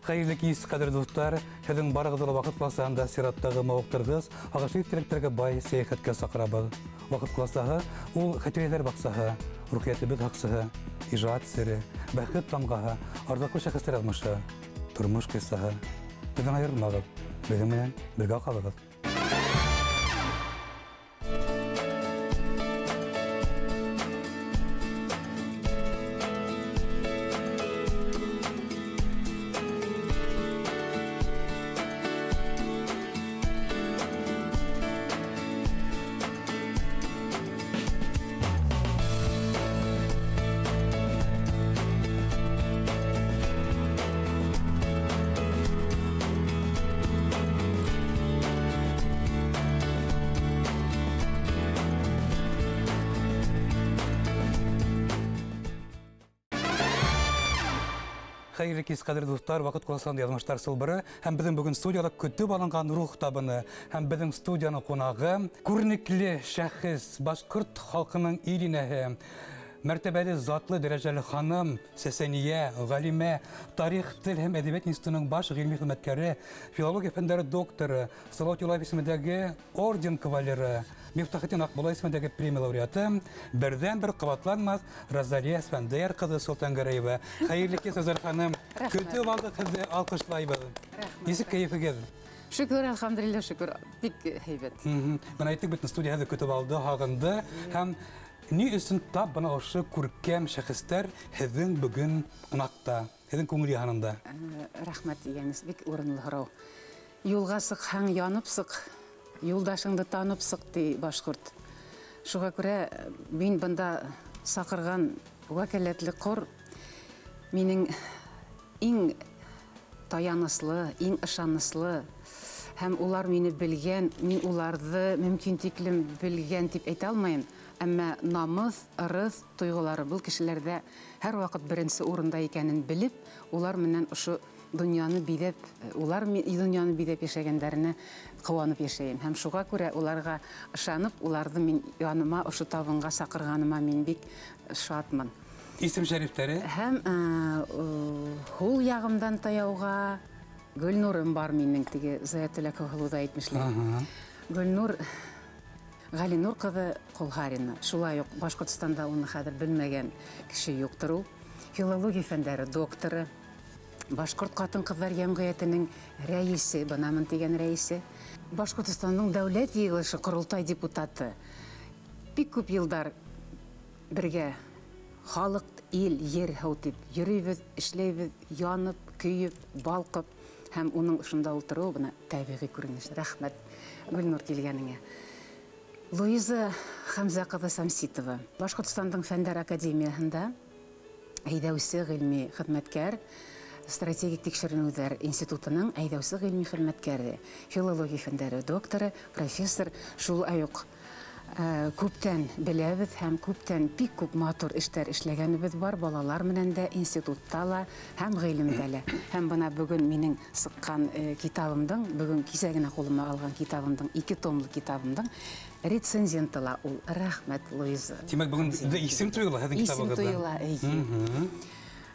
Hayırlı kiyis kadir dostlar, hedin barıqdılı vaqt klasağında sirattағы mağıqtırғыз, ağışlık тілekтерге бай саяхатқа сақырабы. Вақыт класаға, ол хәтірелер бақсаға, рухияты біз хақсыға, ижаат сірі, бәқіт тамғаға, ардақлы шәкістер алмаша, тұрмыш қиссаға. Біздің айырылмағыз, бөлімінен бірге қалығыз. Hayırlı kez kadir dostlar, vaqt klasağında yazmışlar sılbırı. Hem bizim bugün studiyada kütüp alınған ruh tabını, hem bizim studiyanın konağı, көрнеклі şahıs, Başkurt halkının ilinəhi, mərtəbəli zatlı dereceli hanım, Seseniye, Galime, Tarih, Dil hem Edebiyat İnstitutunun baş ilmi hizmetkari, filologiya fənləri doktoru, Salat Yulayev ismindəki orden kavaleri, Miftahattin Akbulay ismindəki premiya laureatı, birden bir qıvatlanmaz Razaliya Esfendiyar kızı Sultan Garayeva. Hayırlı kez Azar hanım, kütüp aldı kızı alkışlayıbı. Esik keyfi gezin. Şükür, elhamdülillah şükür. Bik heybet. Ben ayettik bütün studiya kütüp aldı, hağındı. Hem ne üstün tab bana oşı kurkem şahıslar hedin bugün qınaqta, hedin көңіл yanında. Rahmet yeniz, bik orunlu harav. Yolga sık, haң yanıp sık, yoldaşыңды tanıp sık dey Başkurt. Şuğa göre ben bunda saqırgan vakilletli qor, menin en tayanıslı, en ışanıslı, hem ular meni bilgen, men ulardı mümkün tiklim bilgen dip ayta almayın. Ama namız, ırız, tuyguları bu kişilerde her vakit birinci orunda ekanin bilip, ular menen şu dünyanı bidep, ular dünyanı bidep yaşayanlarına kıvanıp yaşayayım. Hem şuğa göre ularga ışanıp, ulardı men yanıma, şu tavınga saqırganıma men bik şatman. İsim şerifleri? Hem hul yağımdan tayauğa Gülnur'um var menin tege Zayatullah Kahulu'da aytmışlar. Gülnur Galinur kızı Kolharina. Şulay yok. Başkurtistan'da onu hadir bilmegen kişi yoktur o. Filologiya fənləri doktoru. Başkurt Qатын Kızlar Cemiyeti'nin reisi, banamın degen reisi. Başkurtistan'ın devlet yığılışı kurultay deputatı. Pek көп yıllar birge халық, ел, ер hautip, yürüyüz, işleyüz, yanıp, küyüp, balqıp, hem onun ışında oturuğu buna tabiği görünüş. Rahmet Gülnur kelgenine. Luiza Hamza kızı Samsitova. Başkurtistan'ın Fənlər Akademiyasında Әйдәүсі ғилми хidmetkar, Strategik Tekşirinüler İnstitutunun әйдәүсі ғилми хidmetkari, Filologiya fənləri doktoru, professor, şul ayıq көптен біләбіз, һәм көптен бик көп матур эшләр эшләгәнебез бар, балалар менән дә институтта ла, һәм ғилемдә лә. Һәм бына бүген минең сыққан китабымдың, бүген кисәгенә қолыма алған китабымдың, 2 томлы китабымдың рецензенты ла ул. Рәхмәт, Луиза. Демәк, бүген исем туйыла һәдин китабыгызда. Исем туйыла,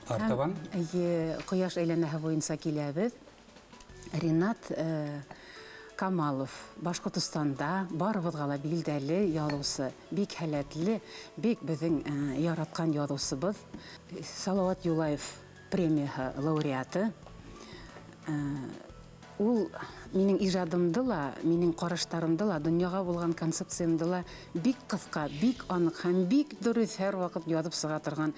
Артабан? Кояш әйләнәһе буенча киләбез. Ринат Камалов, Башкортостанда барыбызга ла билдәле язучы, бик һәләтле, бик безнең яраткан язучыбыз. Салават Юлаев премия лауреаты. Ул минең иҗадымда ла, минең караштарымда ла, дөньяга булган концепциямда ла бик кыска, бик анык һәм бик дөрес һәр вакыт язып чыга торган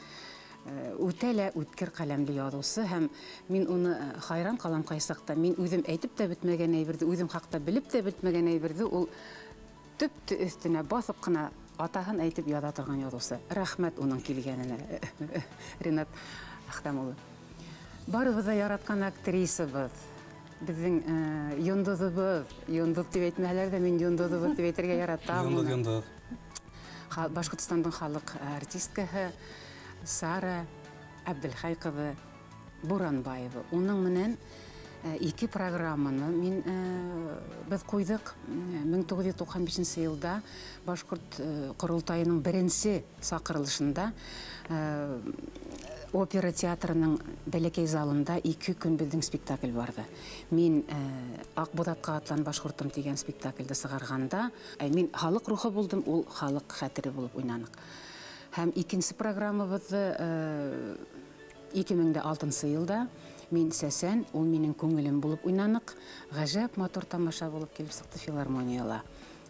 үтәлә үткер каләмле язучы. Һәм мин уны хайран калам кайсакта. Мин үзем әйтеп тә бетмәгән әйберде, үзем хакта белеп тә бетмәгән әйберде, ул төп өстенә басып кына атаһын әйтеп яза торган язучы. Рәхмәт уның килгәненә, Ринат Ахтамулы. Барыбыз да яраткан актрисабыз. Безнең йондызыбыз, йондыз дип әйтмәләр дә, мин йондызыбыз дип әйтергә яратам. Йондыз. Башкортстандың халык артисткаһы Сара Әбделхай кызы Буранбаева. Уның менән 2 программаны без куйдык. 1995 елда Башкорт Корылтайының беренче сакырылышында опера театрының бәләкәй залында 2 көн безнең спектакль барды. Мин Акбудатка атлан башкортым дигән спектакльдә сыгарганда, мин халык рухы булдым, ул халык хәтере булып уйнанык. Һәм икенче программабызды 2006 елда мин Сәсән, ул минем күңелем булып уйнанык. Гаҗәп матур тамаша булып килеп сыкты филармонияла.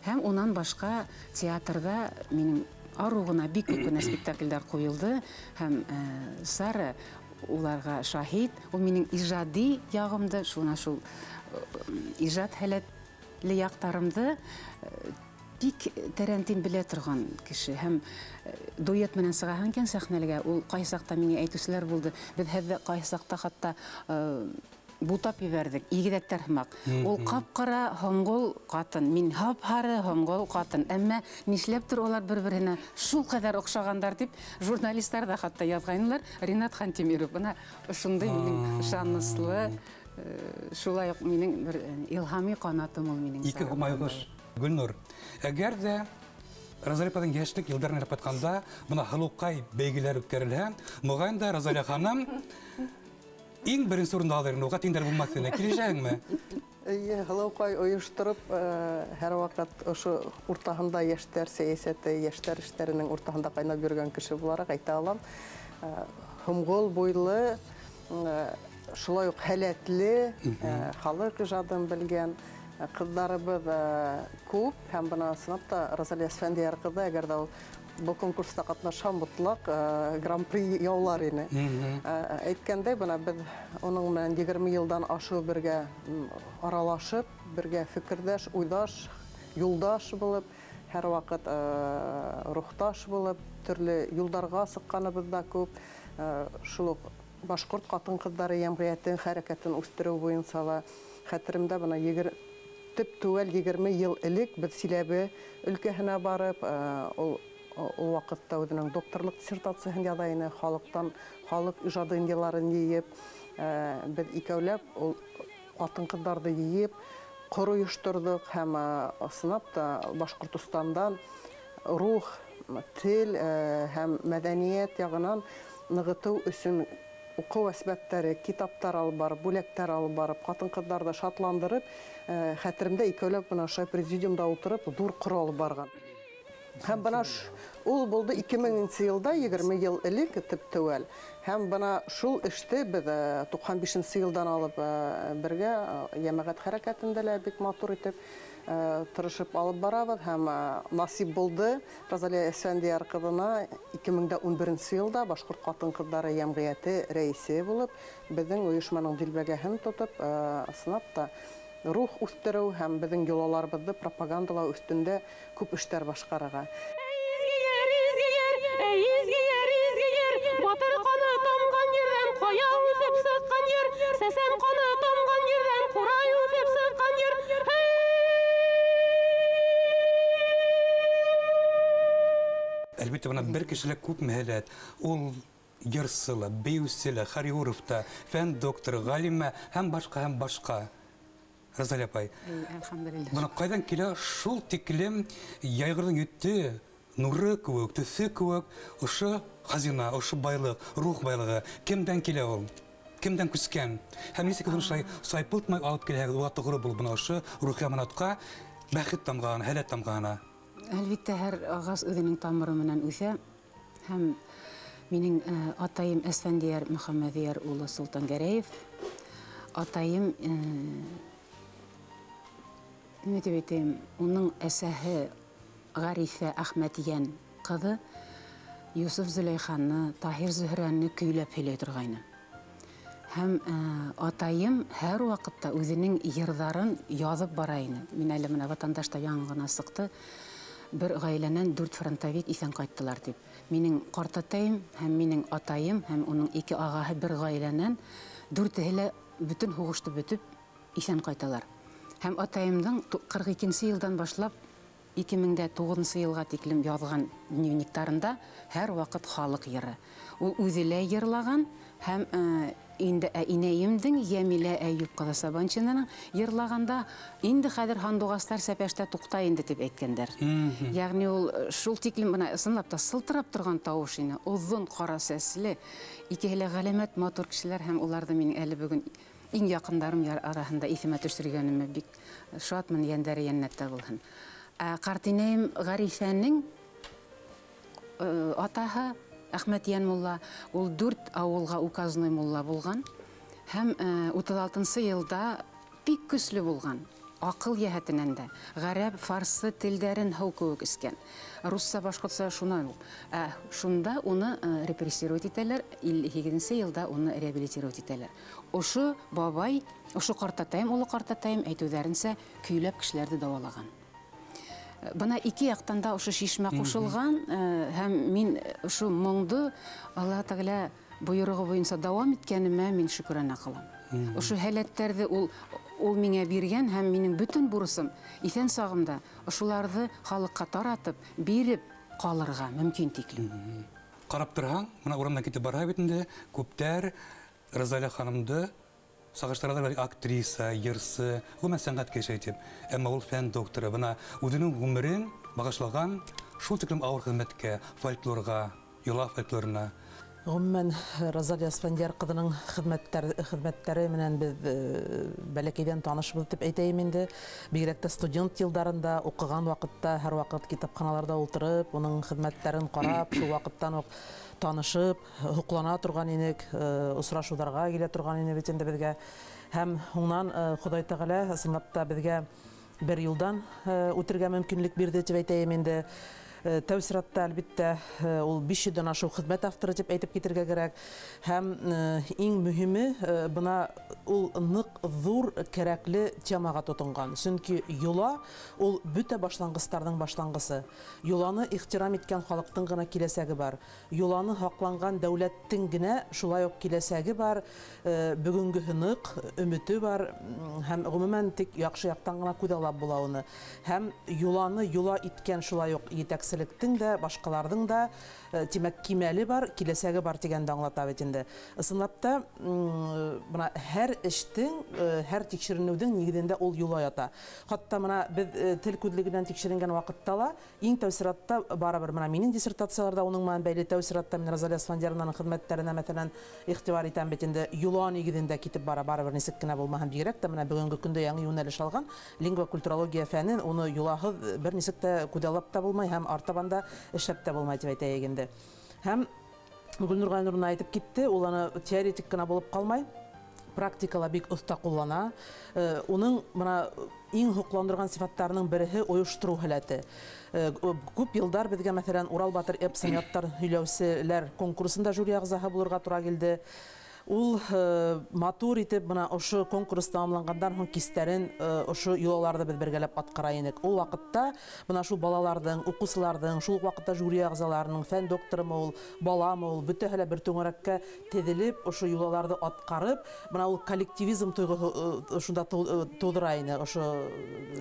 Һәм унан башка театрда минем аругына бик күп спектакльләр куелды. Һәм Сара уларга шаһид. Ул минем иҗади ягымды, шул иҗат һәләтле яктарымды бик тәрәнтин белә торган кеше. Һәм дуэт менән сыгаһын икән сәхнәләргә. Ул кайсакта миңа әйтүселәр булды. Без һәдә кайсакта хатта бутап ибәрдек, игедәктәр һымак. Ул капкара һоңгол катын, мин һап-һары һоңгол катын. Әмма нишләптер алар бер-беренә шул кадәр охшагандар дип журналистлар да хатта язганнар. Ринат Хантимиров бuna шундый минем шаныслы, шулай ук минем бер илһами канатым ул минем. Ике гомайгыш Гөлнур. Әгәр дә Розалияның яшьлек елларын алып атканда, бuna халыккай бәйгеләр үткәрелһә, мөгаен дә Розалия ханым иң беренче урында алырын, уга тиңдәр булмасын, килешәңме? Халыккай оештырып, һәр вакыт ошо уртаһында яшьтәр сәясәте, яшьтәр эшләренең уртаһында кайнап йөргән кеше буларак әйтә алам. Һомгол буйлы, шулай ук һәләтле, халык ижадын белгән кызларыбыз күп, һәм бына сынапта Розалия Әсфәндияр кызы, әгәр дә бұл конкурста катнаша мутлак гран-при яулар ине. Әйткәндәй, бына без оның менән 20 елдан ашу бергә аралашып, бергә фикердәш, уйдаш, юлдаш булып, һәр вакыт рухташ булып, төрле юлларга сыкканыбыз да күп. Шул башкорт катын-кызлары җәмгыятен, хәрәкәтен үстерү буенча хәтеремдә бына төп түгел 20 ел элек без Силәбе өлкәһенә барып, ул вакытта үзенең докторлык диссертациясын язайны, халык иҗады идеяларын йыеп, без икәүләп ул катын-кызларды йыеп, кыр оештырдык һәм сынапта Башкортстандан рух, тел һәм мәдәният ягынан ныгыту өчен уку әсбаптары, китаптар алып барып, бүләктәр алып барып, катын-кызларны шатландырып, хәтеремдә икәүләп бына шулай президиумда утырып, зур кыр алып барган. Һәм бына ул булды 2000 елда, 20 ел элек тип түгел. Һәм бына шул эште без 95 елдан алып бергә җәмәгать хәрәкәтендә лә бик матур итеп тырышып алып барабыз. Һәм насип булды Розалия Әсфәндияр кызына 2011 елда Башкорт катын-кызлары җәмгыяте рәисе булып, безнең оешманың дилбәгәһен тотып, сынапта рух үстерү һәм безнең йолаларыбызды пропагандалау өстендә күп эшләр башкарырга. Әлбәттә, бuna бер кешелек күп мәһәләт. Ул йырсылы, бейүселе, хореографта, фән докторы, галиме һәм башка. Розалия апай, бuna кайдан килә шул тиклем яйгырның йөте, нуры кебек, төсе кебек, ошо хазина, ошо байлык, рух байлыгы кемдән килә ул? Кемдән күскән? Һәм ничек ул шулай сайпылтмай алып килә, уга тугры булып бuna ошо рух яманатка бәхет тамган, һәләт тамгана. Әлбәттә, һәр агас үзенең тамыры менән үсә. Һәм минең атайым Әсфәндияр Мөхәммәдияр улы Солтан Гәрәев, атайым уның әсәһе Гарифә Әхмәтиян кызы Юсуф Зөләйханны, Таһир Зөһрәнне көйләп һөйләй торгайны. Һәм атайым һәр вакытта үзенең йырдарын язып бара иде. Мин әле менә ватандашта яңа гына сыкты. Бер гаиләнән 4 фронтовик исән кайттылар дип. Минең картатайым һәм минең атайым һәм уның 2 агаһы бер гаиләнән 4-һе бүтән хугышты бүтеп исән кайталар. Һәм атайымның 42 елдан башлап 2009 елга тиклем язган дневниктарында һәр вакыт халык йыры. Ул үзе лә йырлаган һәм инде инәйемдең Ямилә Әйүп кызы Сабанчинаның йырлағанда инде хәзер Хандугастар сәпәштә тукта инде дип әйткәннәр. Ягъни ул шул тиклем бына ысынлап та сылтырап торган тавыш ине, узын кара сәсле, икеле галәмәт матур кешеләр һәм уларны мин әле бүген иң якындарым арасында исемә төшергәнемә бик шатмын, яндәре яннәттә булһын. Картинәем Гарифәнең атаһы Әхмәтиян мулла, ул 4 авылга указной мулла булган һәм 36 елда бик көчле булган. Акыл яһәтенән дә гарәп, фарсы телдәрен һау кебек искән. Русса, башкортса шунан. Шунда уны репрессировать итәләр, 58 елда уны реабилитировать итәләр. Ошы бабай, ошы картатайым, улы картатайым әйтүләренсә көйләп кешеләрне дәвалаган. Бына ике яктан да ошы шишмә кушылган һәм мин шу моңды Алла Тәгалә буйрыгы буенча дәвам иткәнемә мин шөкранә кылам. Ошы һәләтләрне ул миңа биргән һәм минең бөтен бурысым исән сагымда ошуларны халыкка таратып, биреп калырга мөмкин тиклем. Карап торһаң, менә урамдан китеп бара бит инде, күптәр Разалия ханымды сагыштыралар, актриса, йырсы, гомумән сәнгать кеше итеп. Әмма ул фән докторы, бына үзенең гомерен багышлаган шул тиклем авыр хезмәткә, фольклорга, йола фольклорына. Гомумән Разалия Асфандияр кызының хезмәттәре менән без бәләкәйдән танышбыз дип әйтәйем инде. Бигрәк тә студент елдарында укыган вакытта һәр вакыт китапханаларда утырып, уның хезмәтләрен карап, шул вакыттан ук танышып, хуклана торган инек, усрашуларга килә торган инек бит инде безгә. Һәм уннан Ходай Тәгалә ысынлап та безгә бер елдан үтергә мөмкинлек бирде дип әйтәйем инде. Тәүсиратта әлбиттә ул 500-дан ашу хезмәт авторы дип әйтеп китергә кирәк. Һәм иң мөһиме бына ул нык зур кирәкле темага тотынган. Чөнки юла ул бөтә башлангычларның башлангысы. Юланы ихтирам иткән халыктың гына киләсәге бар. Юланы хакланган дәүләттең генә шулай ук киләсәге бар. Бүгенге нык өмете бар. Һәм гомумән тик яхшы яктан гына күзаллап була уны. Һәм юланы юла иткән шулай ук итәкселектең дә, башкаларның да тимәк кимәле бар, киләсәге бар дигәнде аңлата бит инде. Ысынлап та бына һәр эштең, һәр тикшеренүдең нигезендә ул юла ята. Хатта менә без тел күзлегеннән тикшеренгән вакытта ла иң тәүсиратта барыбер менә минем диссертацияларда уның менән бәйле тәүсиратта мен Разалия Асфандияровнаның хезмәтләренә мәсәлән игътибар итәм бит инде. Юла нигезендә китеп барыбер нисек кенә булмаһам бигрәк тә менә бүгенге көндә яңа юнәлеш алган лингва-культурология фәнен уны юлаһыз бер нисек тә күзаллап та булмай һәм артабанда эшләп тә булмай дип әйтәйек инде. Һәм Гөлнур Гайнурна әйтеп китте, ул аны теоретик кына булып калмай, практикала бик оста куллана. Уның менә иң хукландырган сифаттарының береһе оештыру һәләте. Күп елдар безгә мәсәлән Урал Батыр эпосын яттар һөйләүселәр конкурсында жюри әгъзаһы булырга туры килде. Ул матур итеп менә ошо конкурс тәмамлангандан соң кистәрен ошо юлларда без бергәләп аткара идек. Ул вакытта менә шул балаларның, укучыларның, шул вакытта жюри әгъзаларының, фән докторымы ул, баламы ул, бөтәһеләр бер түңәрәккә теҙелеп, ошо юлларда аткарып, менә ул коллективизм тойғыһы шунда тудыра ине, ошо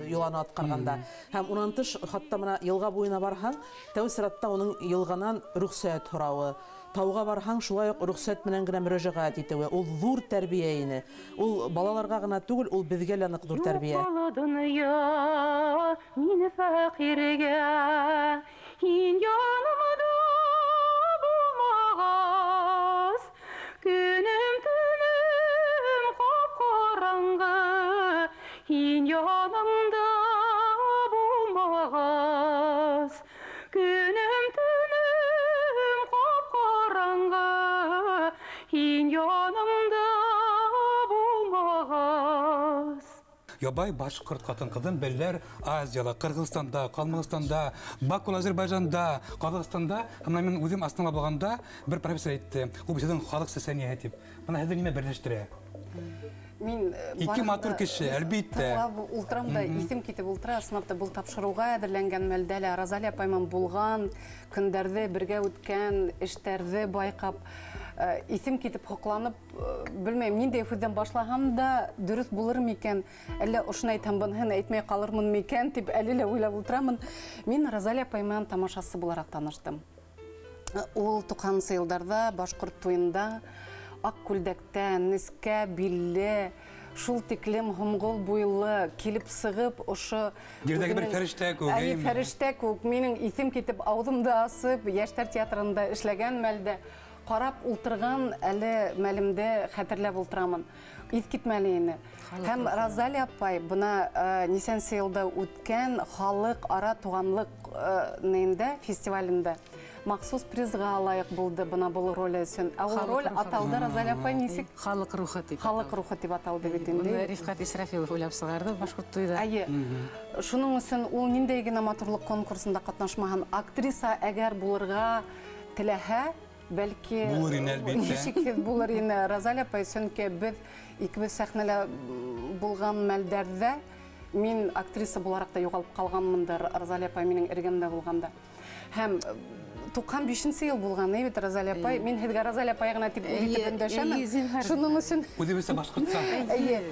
юланы аткарганда. Һәм унан тыш, хатта менә елга буена барһаң, тәүсиратта уның елганан рөхсәт һорауы, тауга барһаң, шулай ук рөхсәт менән генә мөрәҗәгать итүе. Ул зур тәрбия ине. Ул балаларга гына түгел, ул безгә лә нык зур тәрбия. Дөнья, мине фәкыйргә, ин янымда булмагас, көнем төнем капкараңгы, ин янымда булмагас, көнем төнем капкараңгы, ин янымда булмагас. Ябай башкорт хатын-кызын белләр Азияда, Кыргызстанда, Калмыкстанда, Баку, Азербайҗанда, Казакстанда, һәм мен үзем астына булганда бер профессор әйтте, ул безнең халык сәсәния дип. Менә хәзер нимә берләштерә? Мин ике матур кеше, әлбиттә. Ултырамда исем китеп ултыра, сынапта бул тапшыруга әзерләнгән мәлдә лә Разалия апаймен булган, көндәрдә бергә үткән эштәрне байкап, исем китеп хокланып, белмәйм, ниндәй хүздән башлаһам да дөрес булыр микән, әллә ошны әйтәм, буны әйтмәй калырмын микән дип әле лә уйлап ултырамын. Мин Разалия апаймен тамашасы буларак таныштым. Ул 90 елларда башкорт туенда ак күлдәктән, нескә билле, шул тиклем һомгол буйлы килеп сыгып, ошо Җирдәге бер фәрештә күк, Әйе, фәрештә күк. Минең исем китеп, аузымды асып, Яшьтәр театрында эшләгән мәлдә карап ултырган әле мәлемдә хәтерләп ултырамын. Ис китмәле инде. Һәм Розалия апай бына нисәнче елда үткән халык ара туганлык фестивалендә махсус призга лайык булды бына бұл роль өчен. Ул роль аталды Розалия апай нисек? Халык рухы дип. Халык рухы дип аталды бит инде. Буны Рифкат Исрафилов уйлап сыгарды башкорт туйда. Әйе. Шуның өчен ул ниндәй генә матурлык конкурсында катнашмаган актриса әгәр булырга теләһә, бәлки Булыр ине, әлбәттә. ничек булыр ине Розалия апай, чөнки без икебез сәхнәлә булган мәлдәрдә мин актриса буларак та югалып калганмындыр Розалия апай минең эргәмдә булганда. Һәм 95 ел булган бит Розалия апай. Мин һезгә Розалия апай гына дип өндәшәмен. Шуның өчен Үзебезсә башкортса. әйе.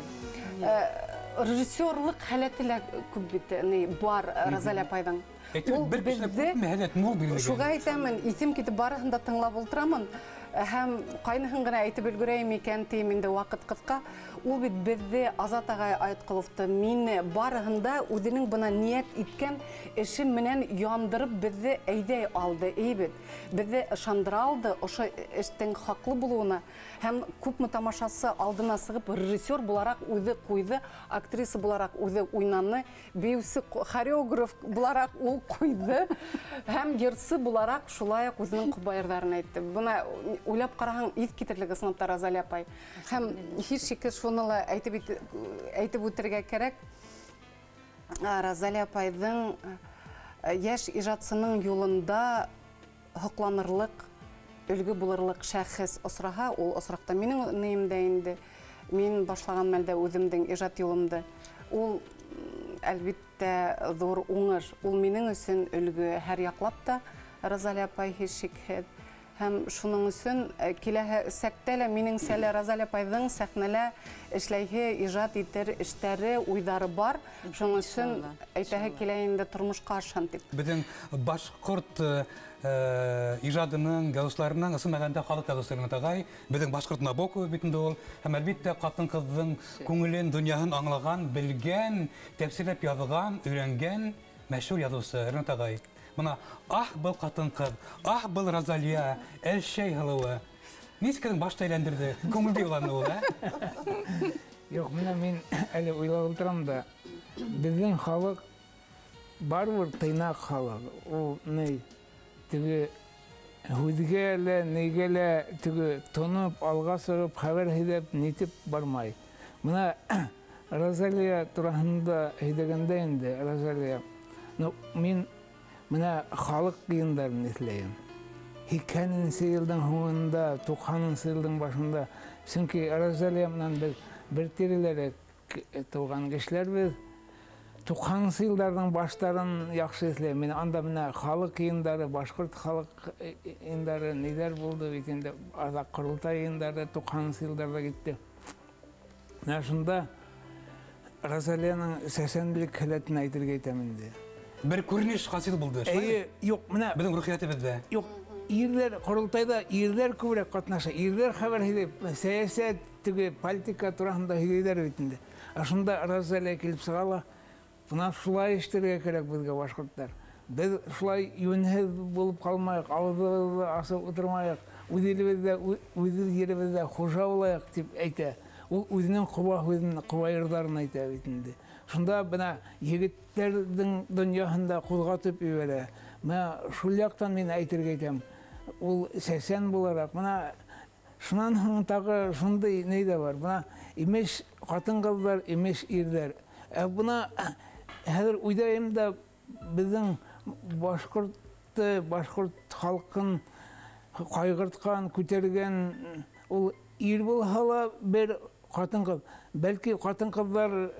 Режиссерлык халәте лә күп бит бар Розалия апайның. Ул бер кешелек күпме һәләт мул билгеле. Шуга әйтәмен, исем китеп барыһын да тыңлап ултырамын. Һәм кайныһын гына әйтеп өлгерәм икән тием инде вакыт кыска. Ул бит бездә Азат агай Айткыловты мине барыһында үзенең бына ният иткән эше менән яндырып бездә әйдәй алды, бит. Бездә ышандыра алды ошо эштең хаклы булуына. Һәм күпме тамашасы алдына сыгып режиссер буларак үзе куйды, актриса буларак үзе уйнаны, биюсе хореограф буларак ул куйды. Һәм йырсы буларак шулай ук үзенең кубайырларын әйтте. Буны уйлап караһаң ис китерлек сыныпта Розалия апай. Һәм һич шиксез шуны ла әйтеп үтәргә кирәк. Розалия апайның яшь иҗатчының юлында хокланырлык, өлгө булырлык шәхес осраһа, ул осракта минең нәемдә инде. Мин башлаган мәлдә үземнең иҗат юлымды. Ул әлбәттә зур уңыш. Ул минең өчен өлгө һәр яклап та Розалия апай һич шикһез. Һәм шуның өчен киләһе сәктә лә минең сәле Розалия апайның сәхнәлә эшләйһе, иҗат итер эштәре, уйдары бар. Шуның өчен әйтәһе килә инде тормышка ашан дип. Безнең башкорт иҗадының, язучыларының ысымаганда халык язучыларына тагай, безнең башкорт Набоков битендә ул, һәм әлбәттә катын-кызның күңелен, дөньяһын аңлаган, белгән, тәфсирләп язган, өйрәнгән мәшһүр язучы Ринат агай. Бuna был катын-кыз, был Розалия, Әлшәй һылыуы. Нискәдән башта әйләндерде? Күңелдә уланы ул, Юк, мин әле уйлап утырам да, безнең халык барбыр тыйнак халык. Ул ни теге һүзгә лә, нигә лә теге тонып, алга сыгып, хәбәр һидәп, нитеп бармай. Менә Розалия турында һидәгәндә инде, Розалия. Мин менә халык кыйындарын эсләйм. 2000 елның һуңында, 90 елның башында, чөнки Розалия менән бер тиреләре туган кешеләр без 90 елларның баштарын яхшы эсләйм. Мен анда менә халык кыйындары, башкорт халык кыйындары ниләр булды бит инде, азак курултай кыйындары 90 елларда китте. Менә шунда Розалияның 80-лек хәләтен әйтергә итәм инде. Бер күренеш хасил булды. Юк, менә Безнең рухиятыбызда. Юк, ирләр корылтайда ирләр күбрәк катнаша. Ирләр хәбәр һидеп, сәясәт, теге политика турында һидәләр бит инде. Шунда Розалия килеп сыгала. Бuna шулай эштәргә кирәк безгә башкортлар. Без шулай юнһез булып калмайык, авызыбызны асып утырмайык, үз җиребездә хуҗа булайык дип әйтә. Ул үзенең кубайырларын әйтә бит инде. Шунда бына егетләрнең дөньяһында кузгатып ибәрә. Менә шул яктан мин әйтергә итәм. Ул 80 буларак, менә шуннан һуң тагы шундый нидә бар. Менә имеш хатын-кызлар, имеш ирләр. Бuna хәзер уйдайм да безнең башкорт халкын кайгырткан, күтәргән ул ир булса ла бер хатын-кыз. Бәлки хатын-кызлар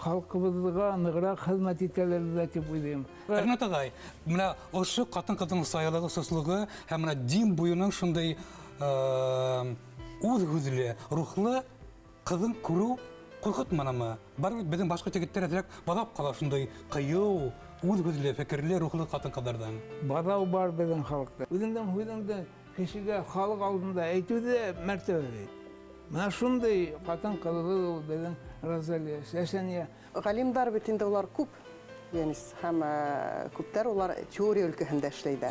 халкыбызга ныграк хезмәт итәләр дип уйлыйм. Ринат агай, менә ошо катын-кызның саялыгы, сослыгы һәм менә дин буеның шундый үз-үзле, рухлы кызын күрү куркытманамы? Барлык безнең башка егетләр дирәк бадап кала шундай кыю, үз-үзле фикерле, рухлы катын-кызлардан. Бадау бар безнең халыкта. Үзеңдән кешегә халық алдында әйтүде мәртәбә бит. Менә шундай хатын кылыгы ул безнең Розалия Шәшәния. Галимдар бит инде улар күп. Янис һәм күптәр улар теория өлкәһендә эшләйдә.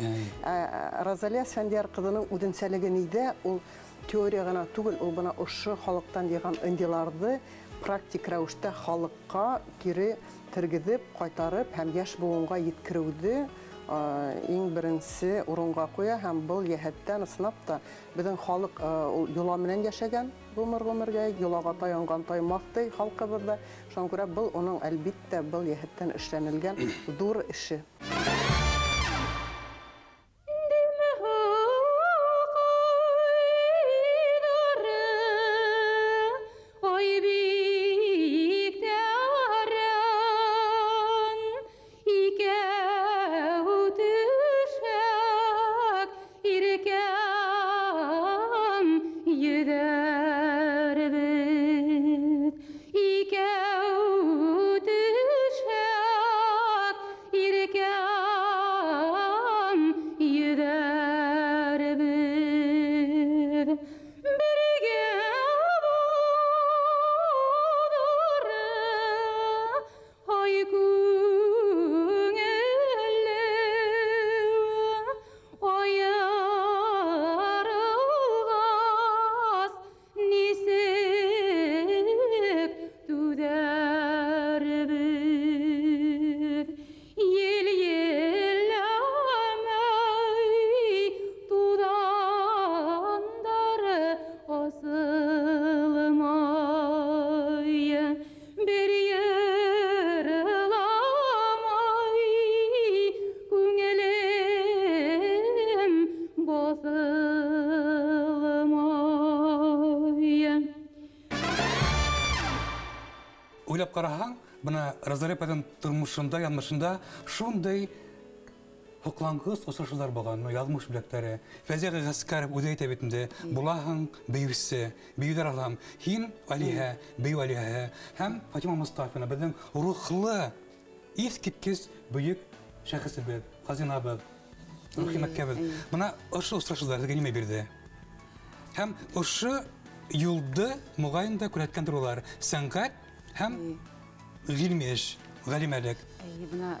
Розалия Әсфәндияр кызының үденсәлеге нидә? Ул теория гына түгел, ул бына ошо халыктан дигән индиларды практик рәвештә халыкка кире тергезеп, кайтарып һәм яшь буынга yetkirүде иң беренче урынга куя һәм был яһәттән ысынап та безнең халык юла менән яшәгән гомергә юлага таянган таймактай халкыбызда. Шуңа күрә был уның әлбиттә был яһәттән эшләнелгән зур эше. Уйлап караһаң, бына Розалия апайның тормышында, янмышында шундай хуклангыс осышулар булган, язмыш бүләкләре. Фәзига Гаскаров үзе әйтә бит инде, булаһың бөйүсе, бөйүләр алам. Һин Алиһа, бөйү Алиһа һәм Фатима Мустафина безнең рухлы, искиткес бөек шәхесбез, хазинабыз, рухи мәккәбез. Бына ошо осышуларга ниме бирде? Һәм ошо юлды мугаенда күрәткәндер улар. Сәнгать һәм гыйльми эш, галимәлек. Бына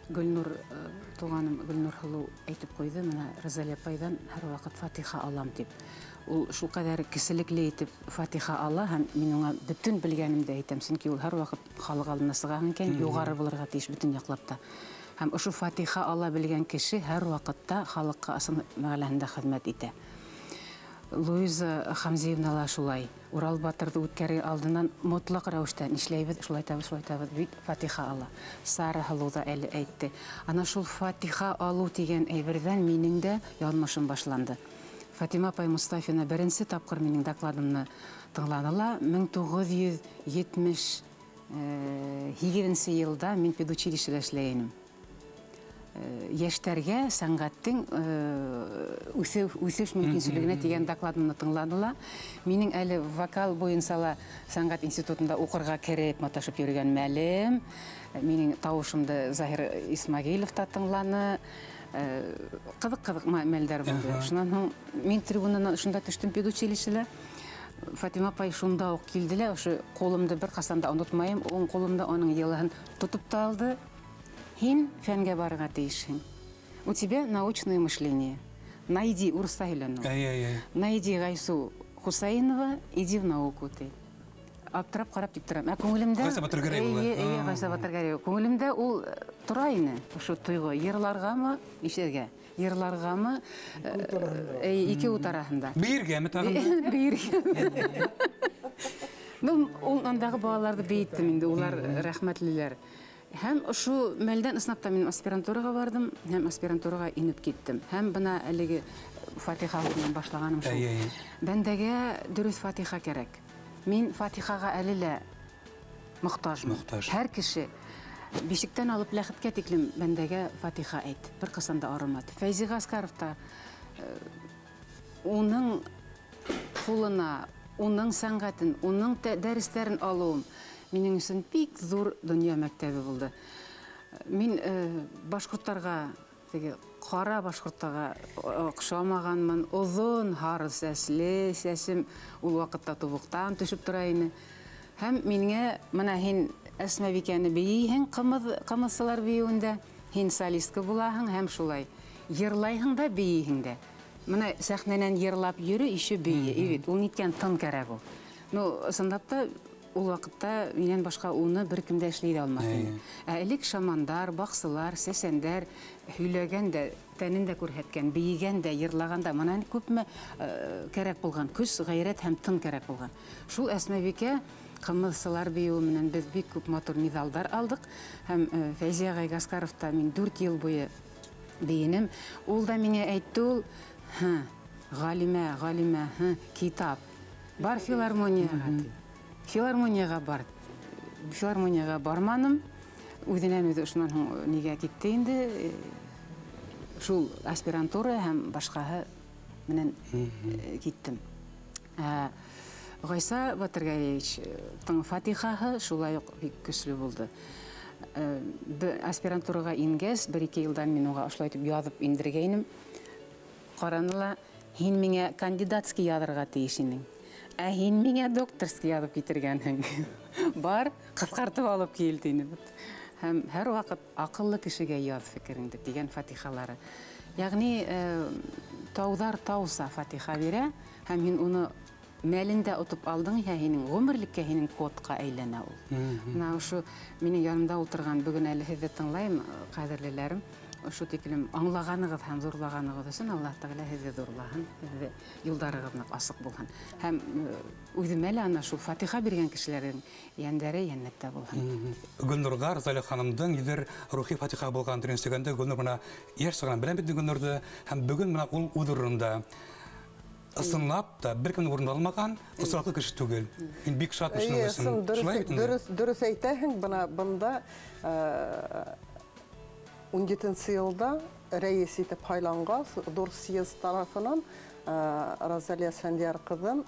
Гөлнур туганым Гөлнур Хылу әйтеп куйды, менә Розалия апайдан һәр вакыт Фатиха алам дип. Ул шул кадәр киселекле итеп Фатиха ала һәм мин аңа бөтен белгәнемдә әйтәм, чөнки ул һәр вакыт халык алдына сыган икән, югары булырга тиеш бөтен яклап та. Һәм ошо Фатиха ала белгән кеше һәр вакытта халыкка асын мәгъләмәдә хезмәт итә. Луиза Хамзиевна ла шулай. Урал батырды үткәрер алдынан мотлак рәвештә нишләйбез, шулай табыз бит Фатиха ала. Сара Хылуда әле әйтте. Ана шул Фатиха алу дигән әйбердән минең дә язмышым башланды. Фатима апай Мустафина беренче тапкыр минең докладымны тыңладыла. 1978 елда мин педучилищеда эшләйем. Яшьтәргә сәнгатьтең үсеш мөмкинлегенә дигән докладымны тыңладыла. Минең әле вокал буенча сәнгать институтында укырга кереп, маташып йөргән мәлем. Минең тавышымды Заһир Исмагилов та тыңланы. Кызык мәлдәр булды. Шуннан соң мин трибунадан шунда төштем педучилищеда. Фатима апай шунда ук килделәр, ошо колымды бер касан да онытмайым. Оң колымда аның елыһын тутып та алды. Һин фәнгә барырга тиешһең. У тебя научное мышление. Найди урыста һөйләнү. Найди Гайсу Хусаинова, иди в науку ты. Аптырап карап тик торам. Күңелемдә Гайса Батыргәрәева була. Гайса Батыргәрәева. Күңелемдә ул тора ине. Ошо туйгы йырларгамы, ишәргә. Йырларгамы ике ут арасында. Биргәме тагын? Биргәме. Мен ул андагы балаларды бейттем инде, улар рәхмәтлеләр. Һәм ошо мәлдән ысынапта мин аспирантурага бардым, һәм аспирантурага инеп киттем. Һәм бына әлеге Фатиха белән башлаганым шул. Бәндәгә дөрес Фатиха кирәк. Мин Фатихага әле лә мохтажмын. Һәр кеше бишектән алып ләхеткә тиклем бәндәгә Фатиха әйт. Бер касан да арымады. Фәйзи Гаскаров та уның кулына, уның сәнгатен, уның дәресләрен алуым минең өчен бик зур дөнья мәктәбе булды. Мин башкортларга теге қара башқұрттаға ұқшамағанмын, ұзын, хары сәслі, сәсім ол вақытта тубуқтан түшіп тұрайыны. Һәм меніңе мұна хен Әсмәбикәні бейейхің қымысылар бейуінде, хен солисткі болахың, һәм шулай. Ерлайхың да бейейхің де. Мұна сәхненен ерлап жүрі, іші бейе. Ол неткен тын кәрәк ол. Сындапта ол вақытта менен башқа оны бір кімді әшлейді алмасын. Әлік шамандар, бақсылар, сәсендер, хүйлеген де, тәнін де көрхеткен, бейген де, ерлаған да, мұнан көпме кәрәк болған, күш, ғайрет һәм тын кәрәк болған. Шул Әсмәбикә қымысылар бейу менен біз бик көп мотор медалдар алдық. Һәм Фәйзия Ғайгаскаровта мен 4 ел бойы бейінім. Ол да мене әйтті ол, ғалима, китап. Бар филармонияға. Филармонияға бар. Филармонияға барманым. Үдінен өді ұшынан неге кетті енді. Шул аспирантура һәм башқаһы менен кеттім. Ғайса Батырғалиевич Фатихаһы шулай ук бик көчле булды. Аспирантураға ингәс, 1-2 елдан мин уға ошолай итеп язып индергәйнем. Караныла, һин миңа кандидатский язырга тиеш инең. Ә һин миңа докторский язып китергәнһең. Бар, кыскартып алып килдең. Һәм һәр вакыт акыллы кешегә яз фикереңде дигән Фатихалары. Ягъни таудар тауса Фатиха бирә, һәм мин уны мәлендә отып алдың, һинең гомерлеккә, һинең кодка әйләнә ул. Менә шу минең янымда утырган бүген әле һезне тыңлайм, кадерлеләрем. Шу тиклем аңлаганыгыз һәм зурлаганыгыз өчен Аллаһ Тәгалә һезне зурлаһын, һезне юлдарыгызны асык булган. Һәм үзем әле ана шу Фатиха биргән кешеләрнең яндәре яннәттә булган. Гөлнурга Разалия ханымдың йдер рухи Фатиха булган дөрестегәндә Гөлнур менә яшь сыгран белән бит Гөлнурды һәм бүген менә ул удырында ысынлап та бер кем урындалмаган ысраклы кеше түгел. Мин бик шат өчен дөрес әйтәһең, бында 17 елда рәис итеп һайланган Дурсиез тарафынан Разалия Әсфәндияр кызын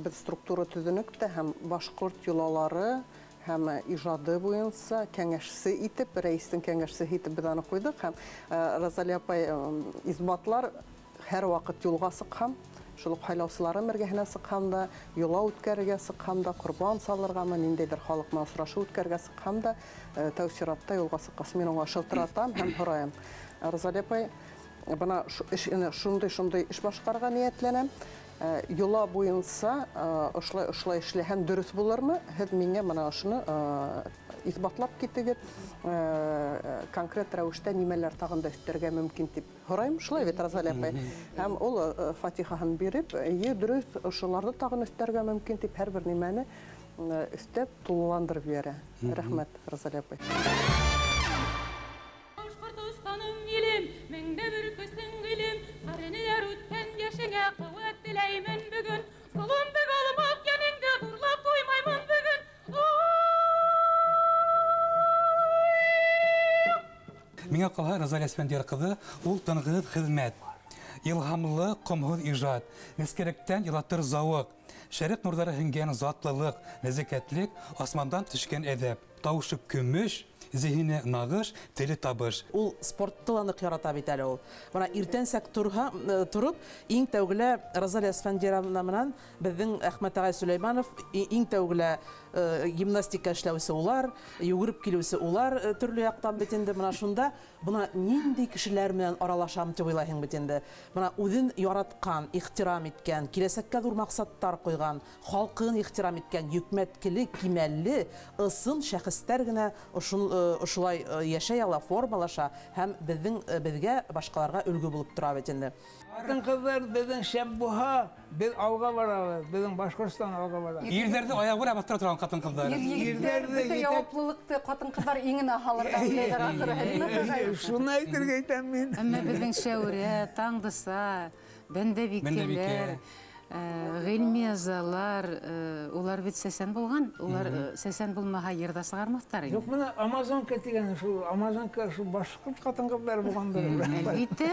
без структура төзүнөктә һәм башкорт юлалары һәм иҗады буенча кәңәшче итеп, рәистең кәңәшче итеп без аны куйдык һәм Разалия апай избатлар һәр вакыт юлга сыккан. Шул хайлаусыларым бергәһенә сыкканда, юла үткәргә сыкканда, курбан салыргамы, ниндәйдер халык менән очрашу үткәргә сыкканда, тәүсиратта юлга сыккас мен аңа шылтыратам һәм һораям. Разалия апай, бана шундый эш башкарга ниятләнәм. Юла буенча ошла эшләһән дөрес булырмы? Һез миңа менә шуны избатлап китегез. Конкрет рәвештә нимәләр тагын да өстәргә мөмкин дип һорайм. Шулай бит Разалия апай. Һәм ул Фатихаһын биреп, дөрес ошыларны тагын өстәргә мөмкин дип һәрбер нимәне өстәп тулыландырып бирә. Рәхмәт, Разалия апай. Миңа калһа Разалия Әсфәндияр кызы ул тынгыз хезмәт, илһамлы комһыз иҗат, нескәрәктән елатыр зауык, шәрык нурлары һингән затлылык, нәзакәтлек, асмандан төшкән әдәп, тавышы көмеш, зиһене нагыш, теле табыш. Ул спортты нык ярата бит әле ул. Бана иртәнсәк турып, иң тәүгелә Разалия Әсфәндияр менән безнең Әхмәт агай Сөләйманов иң тәүгелә гимнастика эшләүсе улар, югырып килүсе улар төрле яктан бит инде менә шунда бuna нинди кешеләр белән аралашам дип уйлайһың бит инде. Менә үзен яраткан, ихтирам иткән, киләсәккә зур максаттар куйган, халкын ихтирам иткән, юкмәткеле, кимәлле, ысын шәхестәр генә ошулай яшәй ала, формалаша һәм безгә башкаларга үлгү булып тора бит инде. Кызлар безнең шәп буһа, без алга барабыз, безнең Башкортстан алга бара. Ирләрдә аягы бастыра торган хатын-кызлар. Ирләрдә яуаплылыкты хатын-кызлар иңенә халырга беләләр ахыры. Шуны әйтергә итәм мин. Әмма безнең Шәүрә, Таңдыса, Бәндәбикәләр, Гыйльмиязалар, улар бит сәсән булган. Улар сәсән булмаһа ерда сыгармаҫтар. Юк, менә Амазонка дигән шул Амазонка шул башкорт хатын-кызлар булгандыр. Әлбиттә,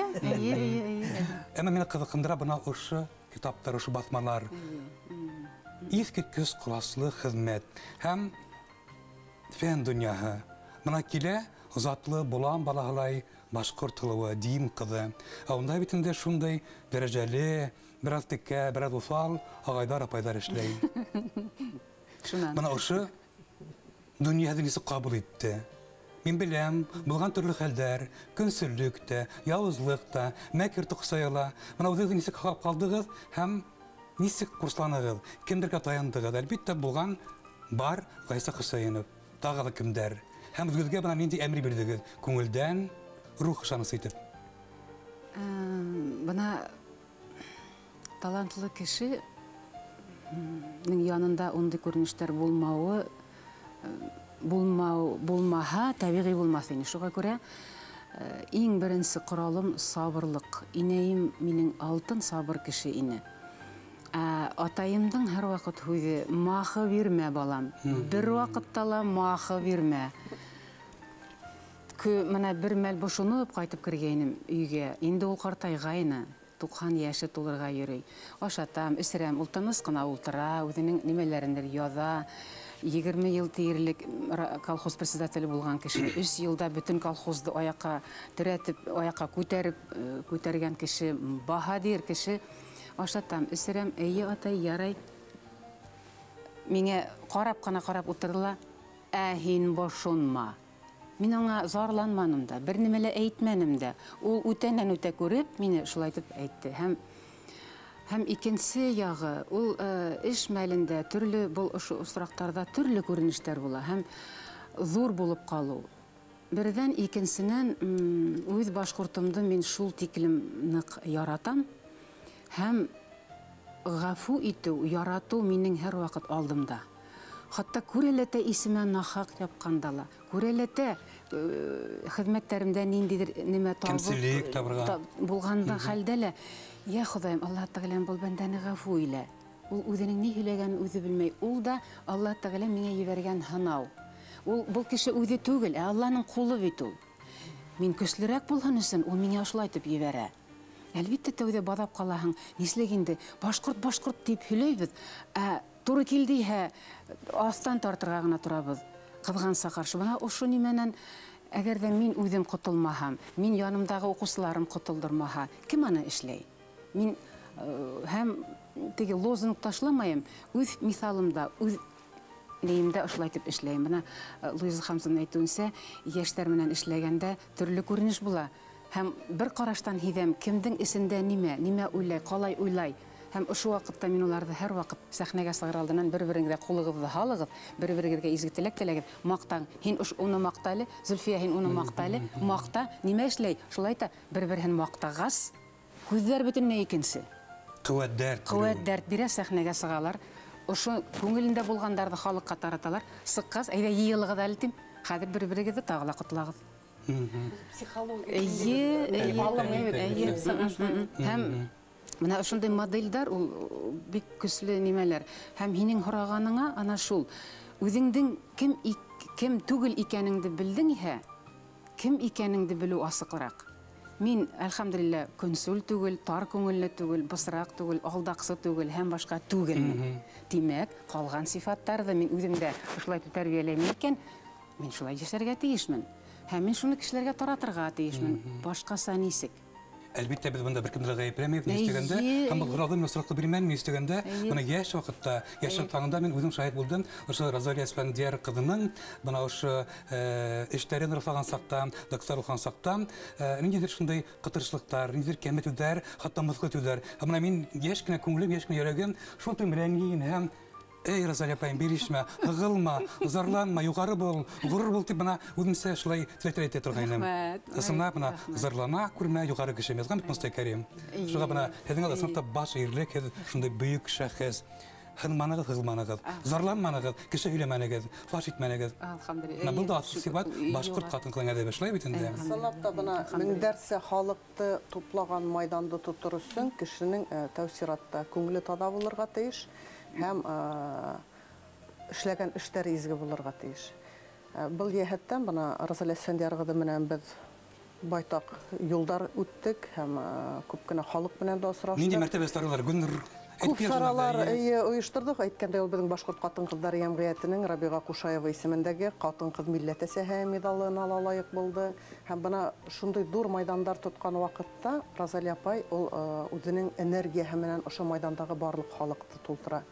Әмма мине кызыксындыра бына ошо китаптар, ошо басмалар. Искиткес класслы хезмәт һәм фән дөньяһы. Менә килә затлы булан балаһылай башкорт тылы дим кызы. Онда битендә шундай дәрәҗәле, бераз теккә, бераз усал агайдар апайдар эшләй. Шунан. Менә ошо дөньяны нисек кабул итте. Мин беләм, булган төрле хәлдәр, көнсезлек тә, явызлык та, мәкер туксаяла. Менә үзегез нисек калдыгыз һәм нисек курсланыгыз, кемдергә таяндыгыз. Әлбәттә булган бар Гайса Хөсәенов, тагы да кемдер. Һәм үзегезгә бына нинди әмри бирдегез, күңелдән рух ышанысы итеп. Бына талантлы кеше янында ондай күренештәр булмаһа, табигый булмас ине. Шуңа күрә иң беренче коралым сабырлык. Инәем минең алтын сабыр кеше ине. Атайымдың һәр вакыт һүзе махы бирмә балам. Бер вакытта ла махы бирмә. Менә бер мәл бошынып кайтып кергәнем өйгә. Инде ул картайгайны. 90 яше тулырга йөрөй. Ашатам, исерәм, ул тыныс кына ултыра, үзенең нимәләрендер яза. 20 ел тиерлек колхоз председателе булган кеше. 3 елда бөтен колхозды аякка терәтеп, аякка күтәргән кеше, баһадир кеше. Ашатам, исерәм, әйе атай, ярай. Миңа карап кына карап утырдыла. Һин бошынма. Мин аңа зарланманым да, бер нимәлә әйтмәнем дә. Ул үтәннән үтә күреп, мине шулай итеп әйтте. Һәм икенче ягы, ул эш мәлендә төрле бул осрактарда төрле күренештәр була. Һәм зур булып калу. Бердән икенчесеннән үз башкортымды мин шул тиклем нык яратам. Һәм гафу итү, ярату минең һәр вакыт алдымда. Хатта күрәләтә исемә нахак япкандала. Күрәләтә хезмәттәремдә ниндидер нимә Кемселек табырга булганда хәлдә лә, я Ходаем, Аллаһ Тәгалә бул бәндәне гафу илә. Ул үзенең ни һөйләгәнен үзе белмәй. Ул да Аллаһ Тәгалә миңа җибәргән һынау. Ул бу кеше үзе түгел, Аллаһның кулы бит ул. Мин көчлерәк булган өчен ул миңа шулай итеп җибәрә. Әлбәттә тәүдә бадап калаһың. Нислек инде башкорт дип һөйләйбез. Туры килдиһә, астан тартырга гына турабыз. Кызганса каршы. Бана ошо нимәнән әгәр дә мин үзем котылмаһам, мин янымдагы укучыларым котылдырмаһа, кем аны эшләй? Мин һәм теге лозунг ташламайым, үз мисалымда, үз лейимдә ошолай итеп эшләйм. Бана Луиза Хамзаның әйтүенсә, яшьтәр менән эшләгәндә төрле күренеш була. Һәм бер караштан һизәм, кемдең исендә нимә уйлай, калай уйлай. Һәм ошо вакытта мин уларны һәр вакыт сәхнәгә сыгыр алдыннан бер-берегезгә кулыгызды һалыгыз, бер-берегезгә изге теләк теләгез, мактаң. Һин уны макталы, Зөлфия һин уны макталы, макта, нимә эшләй? Шулай да бер-берен мактагас, күзләр бөтенләй икенче. Куәт бирә сәхнәгә сыгалар. Ошо күңелендә булгандарды халыкка тараталар. Сыккас, әйдә йыелыгыз әле тим. Хәзер бер-берегезне тагыла котлагыз. Һәм менә ошондай модельдар ул бик көчле нимәләр. Һәм һинең һораганыңа ана шул. Үзеңдең кем түгел икәнеңде белдең иһә, кем икәнеңде белү асыклырак. Мин, әлхәмдүлилләһ, консул түгел, тар күңелле түгел, бысрак түгел, алдаксы түгел, һәм башка түгелмен. Димәк, калган сифаттарда мин үземдә шулай тәрбияләйм икән, мин шулай яшәргә тиешмен. Һәм мин шуны кешеләргә таратырга тиешмен. Башкаса нисек? Әлбәттә без монда беркемдә гаепләмәйбез ни истәгәндә, һәм бу гыйралдан мәсрәккә бирмән ни истәгәндә, моны яшь вакытта, яшь таңында мин үзем шаһит булдым. Ошо Розалия Спандияр кызының бана ошо эшләрен рәфаган сакта, доктор укыган сакта, ниндидер шундай кытыршлыктар, ниндидер кәметүләр, хатта мыскытүләр. Менә мин яшь кенә күңелем, яшь кенә йөрәгем шул төмрәнгән һәм эй, Розалия апайым, бирешмә, һыгылма, зарланма, югары бул, гурур бул дип бана үземсә шулай теләктәр әйтә торгайным. Ысыннап бана зарлана, күрмә, югары кеше язган бит Мостай Кәрим. Шуга бана һеҙнең алсынапта баш ирлек, һеҙ шундай бөйөк шәхес. Һынманыгыз, һыгылманыгыз, зарланманыгыз, кеше һөйләмәнегез, фаш итмәнегез. Алхамдулилlah. Бу да аслы сифат башкорт хатын-кызлар әдәбе эшләй бит инде. Санапта бана меңдәрсә халыкты туплаган майданды тотыр өчен кешенең тәүсиратта күңеле тада булырга тиеш. Һәм эшләгән эшләре изге булырга тиеш. Был яһәттән бана Розалия Спандияргы менән без байтак юлдар үттек һәм күп кенә халык белән дә очраштык. Нинди мәртәбә старылар Гүннур Күп саралар ойыштырдық. Әйткәндә, ул безнең Башкорт хатын-кызлар җәмгыятенең Рабига Кушаева исемендәге хатын-кыз милләт әсәһе медалын ала лаек булды. Һәм бына шундый дур майдандар тоткан вакытта Розалия апай ул үзенең энергияһе менән ошо майдандагы барлык халыкты тултыра.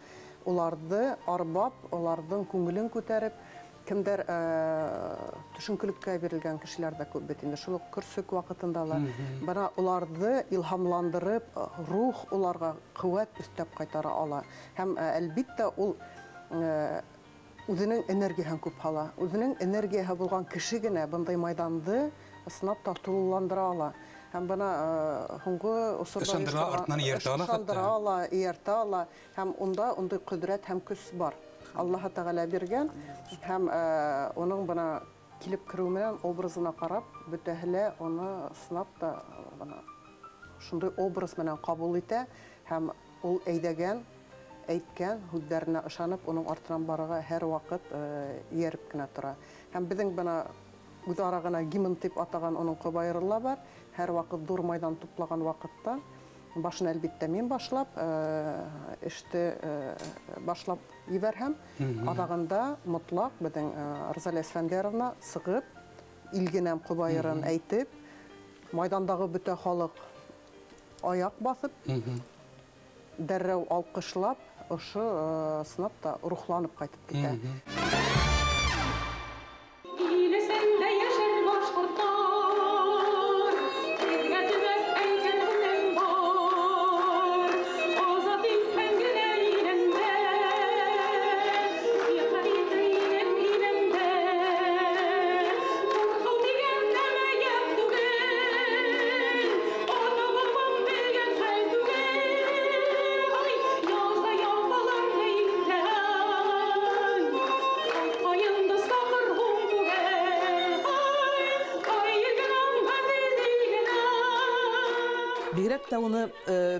Уларды арбап, уларның күңелен күтәреп, кемдер төшенкелеккә бирелгән кешеләр дә күп бит инде. Шул көрсөк вакытында ла бана уларды илһамландырып, рух уларга куәт өстәп кайтара ала. Һәм әлбиттә ул үзенең энергияһен күп ала. Үзенең энергияһы булган кеше генә бындай майданды сынап та тулыландыра ала. Һәм бана һуңгы ышандыра ала, ияртә ала. Һәм унда ундай кудрәт һәм көс бар. Аллаһ Тәгалә биргән һәм уның бына килеп керү менән образына карап, бөтәһелә аны сынап та бана шундый образ менән кабул итә һәм ул әйдәгән, әйткән һүзләренә ышанып, уның артынан барырга һәр вакыт ияреп кенә тора. Һәм безнең бана үз арагына гимн дип атаган уның кобайырла бар. Һәр вакыт дур майдан туплаган вакытта башын әлбиттә мин башлап, эште башлап ибәрһәм, адагында мотлак безнең Розалия Әсфәндияровна сыгып, илгенәм кобайырын әйтеп, майдандагы бөтә халык аяк басып, дәррәү алкышлап, ошо сынапта рухланып кайтып китә. Бигрәк тә уны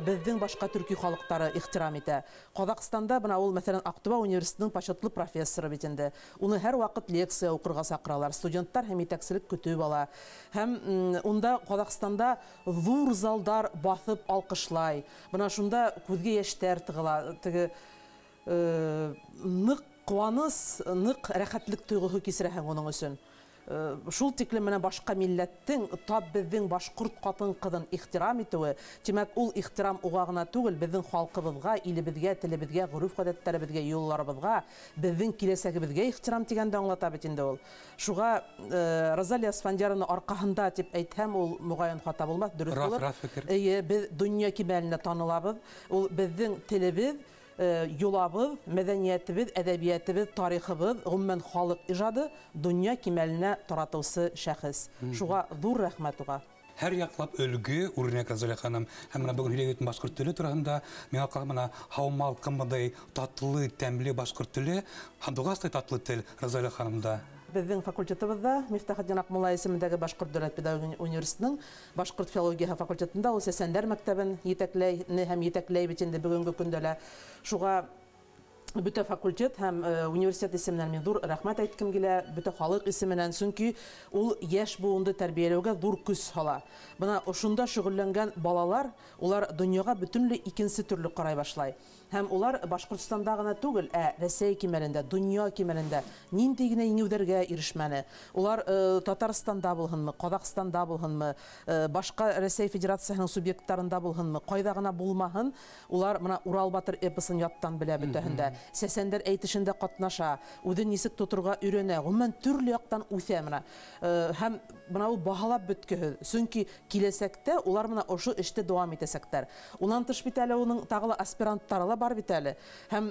безнең башка төрки халыктары ихтирам итә. Казакстанда бына ул, мәсәлән, Актуба университетының почетлы профессоры бит инде. Уны һәр вакыт лекция укырга сакыралар. Студентлар һәм итәкчелек көтүп ала. Һәм унда Казакстанда зур залдар басып алкышлай. Бына шунда күзгә яшьтәр тыгыла. Теге нык куаныс, нык рәхәтлек тойгысы кисерәһең уның өчен. Шул тиклем менә башка милләттең тап безнең башкорт хатын-кызын ихтирам итүе, димәк ул ихтирам уга гына түгел, безнең халкыбызга, илебезгә, телебезгә, гореф-гадәтләребезгә, юлларыбызга, безнең киләсәгебезгә ихтирам дигәндә аңлата бит инде ул. Шуга Розалия Әсфәндияровна аркаһында дип әйтһәм, ул мөгаен хата булмас, дөрес булыр. Без дөнья кимәленә танылабыз. Ул безнең телебез, юлабыз, мәдәниятебез, әдәбиятыбыз, тарихыбыз, гомумән халык иҗады дөнья кимәленә таратучы шәхес. Шуга зур рәхмәт уга. Һәр яклап өлгө, үрнәк Розалия ханым. Һәм менә бүген һөйләгән башкорт теле турында миңа калган хаумал кымыдай татлы, тәмле башкорт теле, һәм татлы тел Розалия ханымда. Безнең факультетыбызда Мифтахетдин Акмулла исемендәге Башкорт дәүләт педагогик университетының Башкорт филология факультетында ул сәсәндәр мәктәбен җитәкләй һәм җитәкләй бит инде бүгенге көндә лә. Шуга бөтә факультет һәм университет исеменнән мин зур рәхмәт әйткем килә, бөтә халык исеменнән, чөнки ул яшь буынды тәрбияләүгә зур көч һала. Бына ошында шөгыльләнгән балалар, улар дөньяга бөтенләй икенче төрле карай башлай. Һәм улар Башкортстанда гына түгел, Россия кимәлендә, дөнья кимәлендә нинди генә еңүләргә ирешмәне. Улар Татарстанда булһынмы, Казакстанда булһынмы, башка Россия Федерациясының субъектларында булһынмы, кайда гына булмаһын, улар менә Урал Батыр эпосын яттан белә бөтәһендә. Сәсәндәр әйтешендә катнаша, үзен нисек тотырга өйрәнә, гомумән төрле яктан үсә менә. Һәм менә ул баһалап беткеһе, чөнки киләсәктә улар менә ошо эштә дәвам итәсәктәр. Унан тыш бит әле уның тагы аспирантлары бар бит әле. Һәм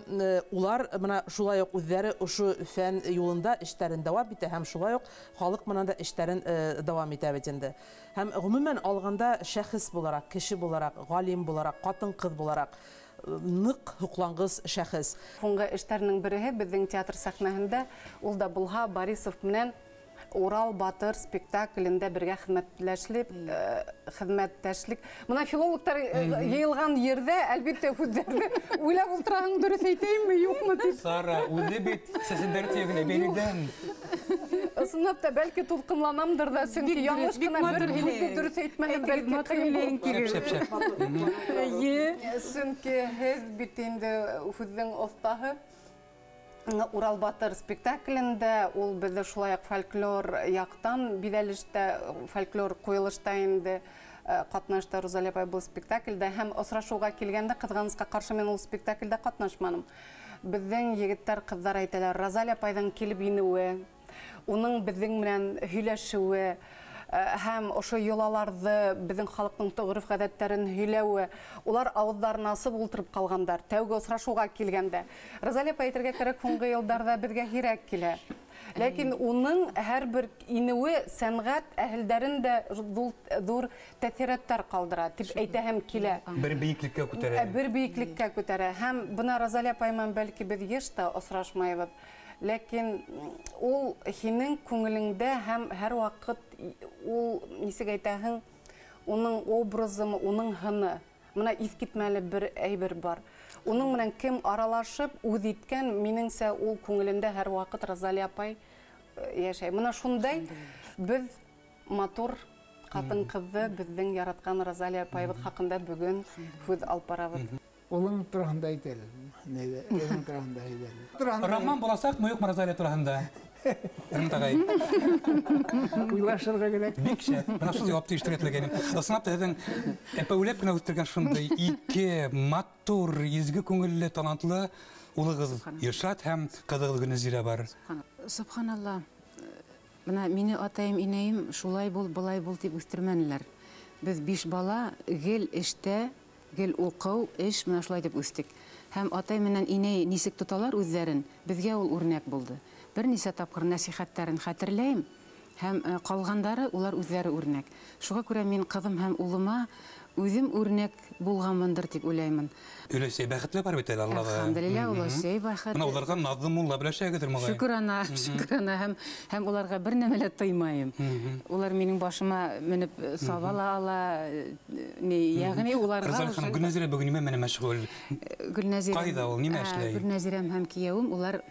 улар менә шулай ук үзләре ошо фән юлында эшләрен дәвам итә һәм шулай ук халык менә дә эшләрен дәвам итә бит инде. Һәм гомумән алганда шәхес буларак, кеше буларак, галим буларак, хатын-кыз буларак нык хуклангыз шәхес. Фонга эшләрнең береһе безнең театр сәхнәһендә ул да булһа Борисов менән Урал Батыр спектаклендә бергә хезмәттәшлек. Моны филологлар йыелган yerдә әлбәттә үзләре уйлап утырган дөрес әйтәйемме, юкмы дип. Сара, үзе бит сәсәндәр тегенә бәйледән. Ысынлап та бәлки тулҡынланамдыр ҙа, сөнки яңылыш ҡына бер һүҙҙе дөрөҫ әйтмәһәм, бәлки ҡыйын булыр. Сөнки һеҙ бит инде һүҙҙең оҫтаһы. Урал Батыр спектаклендә ул беҙҙе шулай уҡ фольклор яҡтан биҙәлештә, фольклор ҡуйылышта инде ҡатнашты Розалия апай был спектаклдә һәм осрашыуға килгәндә ҡыҙғанысҡа ҡаршы мен ул спектаклдә ҡатнашманым. Беҙҙең егеттәр, ҡыҙҙар әйтәләр, Розалия апайҙың килеп инеүе, уның беҙҙең менән һөйләшеүе һәм ошо йолаларҙы, беҙҙең халыҡтың ғөрөф-ғәҙәттәрен һөйләүе, улар ауыҙҙарын асып ултырып ҡалғандар, тәүге осрашыуға килгәндә. Розалия апай әйтергә кәрәк, һуңғы йылдарҙа беҙгә һирәк килә. Ләкин уның һәр бер инеүе сәнғәт әһелдәрендә ҙур тәьҫираттар ҡалдыра, тип әйтәһем килә. Бер бейеклеккә күтәрә. Бер бейеклеккә күтәрә. Һәм бына Розалия апай менән бәлки беҙ йыш та осрашмайбыҙ. Ләкин ул һинең күңелеңдә һәм һәр ваҡыт ул, нисек әйтәһең, уның образы, уның һыны. Мына иҫ китмәле бер әйбер бар. Уның менән кем аралашып, үҙ иткән, минеңсә ул күңелендә һәр ваҡыт Розалия апай йәшәй. Мына шундай беҙ матур ҡатын-ҡыҙҙы, беҙҙең яратҡан Розалия апайыбыҙ хаҡында бөгөн һүҙ алып барабыҙ. Улың тураһында әйтәлер. Улың тураһында әйтәлер. Роман буласаҡмы, юҡмы Розалия тураһында? Тағай. Уйлашырға кәрәк. Бик шәп. Бына шул яуапты ишетергә. Ысынлап та һеҙҙең әпәүләп кенә үҫтергән шундай ике матур, изге күңелле, талантлы улығыҙ Иршат һәм ҡыҙығыҙ Гөлнәзирә бар. Субханалла. Бына мине атайым, инәйем шулай бул, былай бул тип үҫтермәнеләр. Беҙ 5 бала гел эштә, гел уҡыу, эш менән шулай дип үҫтек. Һәм атай менән инәй нисек тоталар үҙҙәрен, беҙгә ул үрнәк булды. Бер нисә тапҡыр нәсихәттәрен хәтерләйем, һәм ҡалғандары улар үҙҙәре үрнәк. Шуға күрә мин ҡыҙым һәм улыма үҙем үрнәк булғанмындыр тип уйлаймын. Өләсәй бәхетле бар бит әле Аллаға. Әлхәмдулилла, өләсәй бәхетле. Бына уларға наҙлы мулла беләшәгеҙҙер моғай. Шөкрана, шөкрана, һәм уларға бер нәмә лә тоймайым. Улар минең башыма менеп саба ла ала, йәғни уларға... Розалия ханым, Гөлнәзирә бөгөн нимә менән мәшғүл? Ҡайҙа ул, нимә эшләй? Гөлнәзирәм һәм кейәүем, улар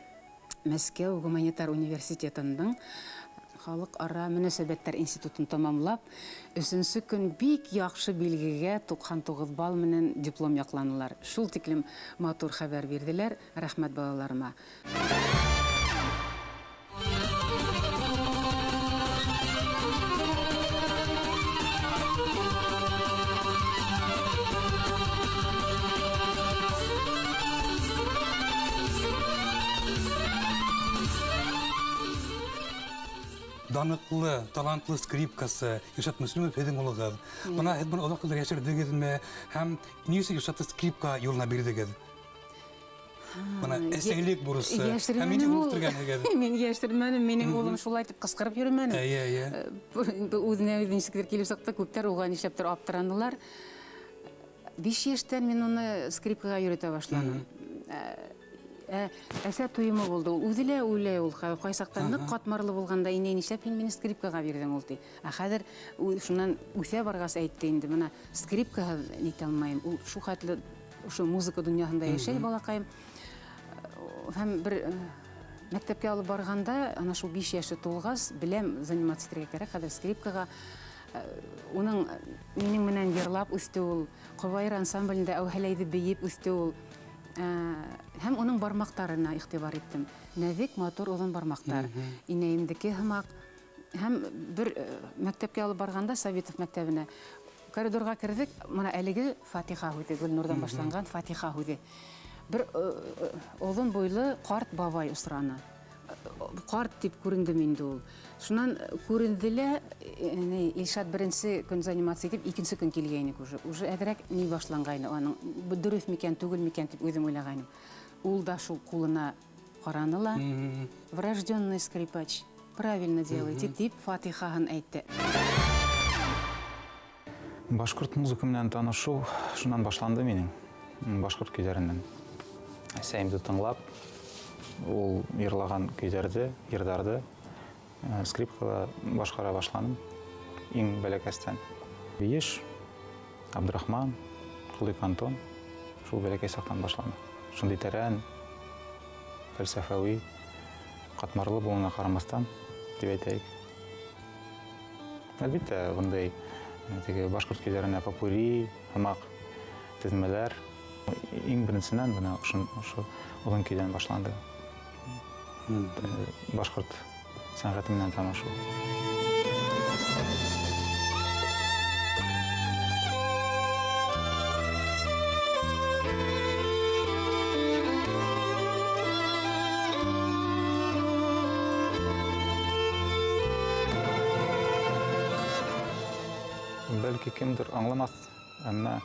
Мәскәү гуманитар университетының халыҡ-ара мөнәсәбәттәр институтын тамамлап, 3-нче көн бик яҡшы билгегә 99 балл менән диплом яҡланылар. Шул тиклем матур хәбәр бирҙеләр. Рәхмәт балаларыма. Даныҡлы, талантлы скрипкасы Иршат Мөслимов һеҙҙең улығыҙ. Бына һеҙ быны оҙаҡ йылдар йәшерҙегеҙме һәм нисек Иршатты скрипка юлына бирҙегеҙ? Бына әсәйлек бурысы. Һәм мине үҫтергәнһегеҙ. Мин йәшермәнем, минең улым шулай тип ҡысҡырып йөрөмәне. Үҙенә үҙ нисектер килеп сыҡты, күптәр уға нишләптер аптыранылар. 5 йәштән мин уны скрипкаға йөрөтә башланым. Әсә туйымы булды. Үҙе лә уйлай ул. Ҡай саҡта ныҡ ҡатмарлы булғанда, инәй, нишләп һин мине скрипкаға бирҙең ул ти. Хәҙер шунан үҫә барғас әйтте инде, бына скрипкаһыҙ нитә алмайым. Ул шул хәтле ошо музыка донъяһында йәшәй балаҡайым. Һәм бер мәктәпкә алып барғанда, ана шул 5 йәше тулғас, беләм, заниматься итергә кәрәк. Хәҙер скрипкаға уның минең менән йырлап үҫте ул. Ҡобайыр ансамблендә әүһәләйҙе бейеп үҫте ул. Һәм уның бармаҡтарына иғтибар иттем. Нәҙик, матур оҙон бармаҡтар. Инәйемдеке һымаҡ. Һәм бер мәктәпкә алып барғанда, Сабитов мәктәбенә, коридорға керҙек, мына әлеге Фатиха һүҙе, Гөлнурҙан башланған Фатиха һүҙе. Бер оҙон буйлы ҡарт бабай осраны. Ҡарт тип күрендем инде ул. Шунан күренде лә, Илшат 1-нче көн занимация итеп, 2-нче көн килгәйнек уже. Уже әҙерәк ни башланғайны, аның дөрөҫ микән, түгел микән тип үҙем уйлағайным. Ул да шул ҡулына ҡараны ла, врожденный скрипач, правильно делаете, тип Фатихаһын әйтте. Башҡорт музыка менән танышыу шунан башланды минең, башҡорт көйҙәренән. Әсәйемде тыңлап, ул йырлаған көйҙәрҙе, йырҙарҙы скрипкала башҡара башланым, иң бәләкәстән. Бейеш, Абдрахман, Ҡулик Антон, шул бәләкәй саҡтан башланы. Шундай тәрән, фәлсәфәүи, ҡатмарлы булыуына ҡарамаҫтан, дип әйтәйек. Әлбиттә, bunday башкорт көйләренә попури, һымак тезмәләр иң беренчедән менә ошо озын көйдән башланды. Башкорт сәнгате менән танышу. Бәлки кемдер аңламас, әмма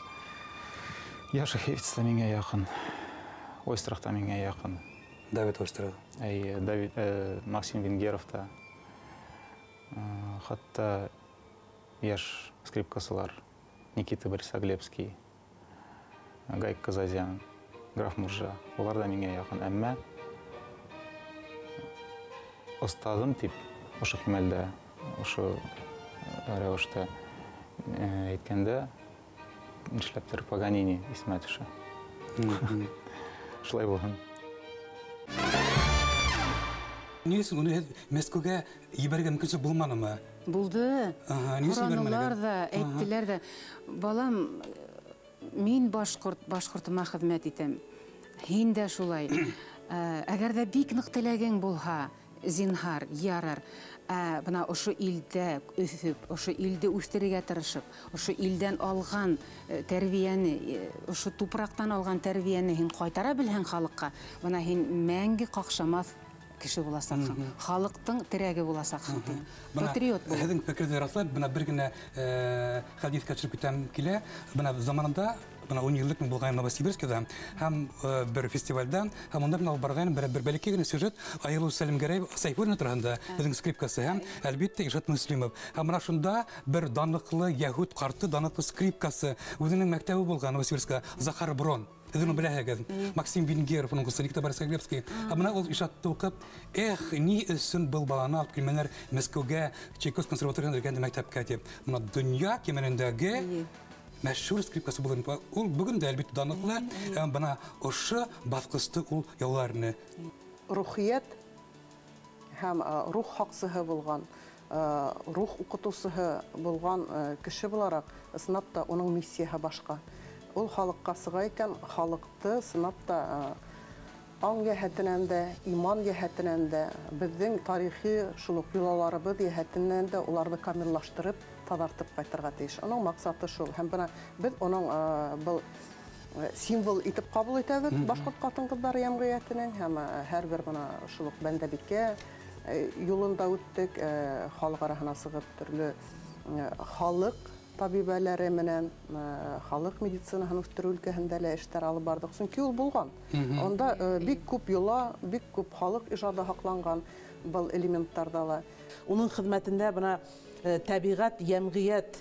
Яша Хевиц та миңа якын, Ойстрах та миңа якын. Давид Ойстрах. Максим Венгеров та, хатта яш скрипкасылар Никита Борисоглебский, Гайк Казазян, Граф Муржа, олар да миңа якын, әмма остазым тип, ошо кимәлдә, ошо рәвештә әйткәндә, нишләптер Паганини исемә төшә. Шулай булган. Нисен уны Мәскәүгә ебәргән мөмкинлек булманымы? Булды. Хоранлар да, әйттеләр дә. Балам, мин башкортыма хезмәт итәм. Һин дә шулай. Әгәр дә бик нык теләгең булһа, зинһар, ярар. Бына ошо илдә үсеп, ошо илде үстерергә тырышып, ошо илдән алган тәрбияне, ошо тупрактан алган тәрбияне һин кайтара белһәң халыкка, бына һин мәңге какшамас кеше буласаҡһың. Халыктың терәге буласаҡһың. Патриот бул. Һеҙҙең фекерҙе раҫлап, бына бер генә хәдиҫкә төшөп китәм килә. Бына заманында, бына 10 йыллык булған Новосибирскида һәм бер фестивальдан, һәм онда бына барган бер бәләкәй генә сюжет Айылу Сәлимгәрәев Сайфуллина турында, безнең скрипкасы һәм әлбиттә Ижат Муслимов. Һәм менә шунда бер данлыклы яһүд карты, данлыклы скрипкасы, үзенең мәктәбе булган Новосибирскта, Захар Брон. Һеҙ беләһегеҙ, Максим Венгеров, уның кызы Никита Борисоглебский. Бына ул ижадты уҡып, ни өсөн был баланы алып килмәнеләр Мәскәүгә, Чайковский консерваторияһына килгәндә мәктәпкә дип. Бына донъя кимәлендәге мәшһүр скрипкасы булды. Ул бүген дә әлбиттә данлыклы, бына ошо баҫҡысты ул яуларны. Рухият һәм рух һаҡсыһы булған, рух уҡытыусыһы булған кеше булараҡ, ысынлап та уның миссияһы башҡа. Ул халыкка сыга икән, халыкты сынап та аң йәһәтенән дә, иман йәһәтенән дә, безнең тарихи шул йолаларыбыз йәһәтенән дә уларны камиллаштырып, таҙартып ҡайтырға тейеш. Уның маҡсаты шул. Һәм бына без уның был символ итеп ҡабул итәбеҙ башҡорт ҡатын-ҡыҙҙары йәмғиәтенең һәм һәр бер бына шул Бәндәбикә юлында үттек, халыҡ араһына сығып төрлө халыҡ табибәләре менән халыҡ медицинаһын үҫтереү өлкәһендә лә эштәр алып бардыҡ. Сөнки ул булған. Онда бик күп йола, бик күп халыҡ ижады һаҡланған был элементтарда ла. Уның хеҙмәтендә бына тәбиғәт, йәмғиәт,